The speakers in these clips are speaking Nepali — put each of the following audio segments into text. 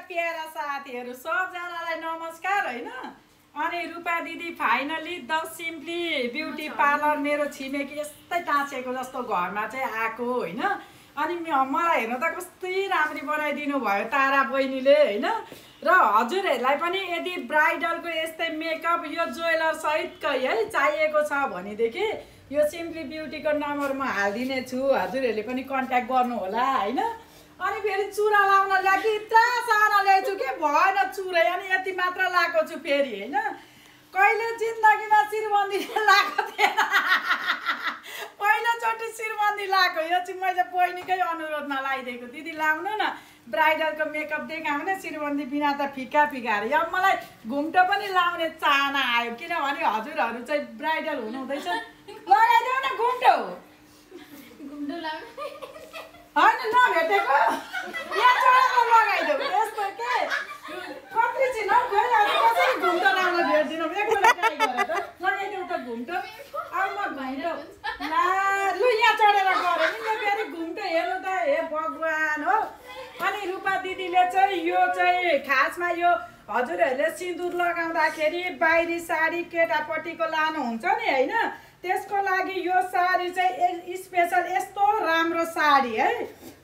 प्यारा साथीहरु सबजनालाई नमस्कार हैन। अनि रूपा दिदी finally the simply beauty parlour मेरो छिमेकी यस्तै टाँचेको जस्तो घरमा चाहिँ आको हैन। अनि मलाई हेर्न त कस्तै राम्ररी बनाइदिनु भयो तारा बहिनीले हैन। र हजुरहरुलाई पनि यदि ब्राइडलको यस्तै मेकअप यो ज्वेलर सहितकै है चाहिएको छ भनेदेखि यो सिम्पली ब्युटीको नम्बर म हाल्दिने छु, हजुरहरुले पनि कन्ट्याक्ट गर्नु होला हैन। अनि फेरि चुरा लाउन लागि इत्रा सारा ल्याइछु के भएन चुरै, अनि यति मात्र लाएको छु फेरि हैन। कहिले जिन्दगीमा शिरबन्दी लाएको थिएन, पहिलोचोटि शिरबन्दी लाएको। यो चाहिँ मैले बहिनीकै अनुरोधमा लगाइदिएको, दिदी लाउनु न ब्राइडलको मेकअप देखाउने, शिरबन्दी बिना त फिका फिका अरे। अब मलाई घुम्टो पनि लाउने चाहना आयो, किनभने हजुरहरू चाहिँ ब्राइडल हुनुहुँदैछ। लगाइदेऊ न घुम्टो, घुम्टो लाउनु होइन नभेटेको यहाँ चढेर लगाइदेऊ। यस्तो के कति चाहिँ कसरी घुम्टो लाउन भेट्दिनँ, एकपल्ट ट्राई गरेर त लगाइदेऊ त घुम्टो। अब म घुम्टो ला लु यहाँ चढेर गऱ्यो नि, यो फेरि घुम्टो हेर्नु त हे भगवान् हो। अनि रूपा दिदीले चाहिँ यो चाहिँ खासमा यो हजुरहरूले सिन्दुर लगाउँदाखेरि बाहिरी साडी केटापट्टिको लानुहुन्छ नि हैन, त्यसको लागि यो साडी चाहिँ स्पेशल यस्तो राम्रो साडी है।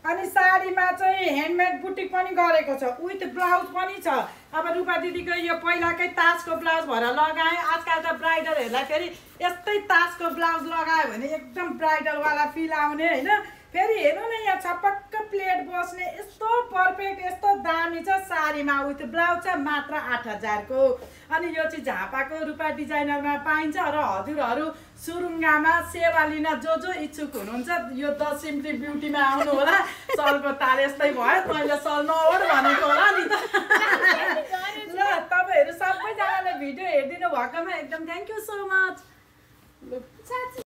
अनि साडीमा चाहिँ ह्यान्डमेड बुटिक पनि गरेको छ, विथ ब्लाउज पनि छ। अब रूपा दिदीको यो पहिलाकै ताजको ब्लाउज भएर लगाएँ, आजकल त ब्राइडलहरूलाई फेरि यस्तै ताजको ब्लाउज लगायो भने एकदम ब्राइडलवाला फिल आउने हैन। फेरि हेर्नु न यहाँ छपक्क प्लेट बस्ने यस्तो पर्फेक्ट यस्तो दामी छ साडीमा, विथ ब्लाउज छ मात्र 8000 को। अनि यो चाहिँ झापाको रूपा डिजाइनरमा पाइन्छ। र हजुरहरू सुरुङ्गामा सेवा लिन जो इच्छुक हुनुहुन्छ यो द सिम्पली ब्युटीमा आउनु होला। सलको तार यस्तै भयो, मैले सल नओड भनेको होला नि त। ल तपाईहरु सबैजनाले भिडियो हेरिदिनु भएकोमा एकदम थ्याङ्क यू सो मच।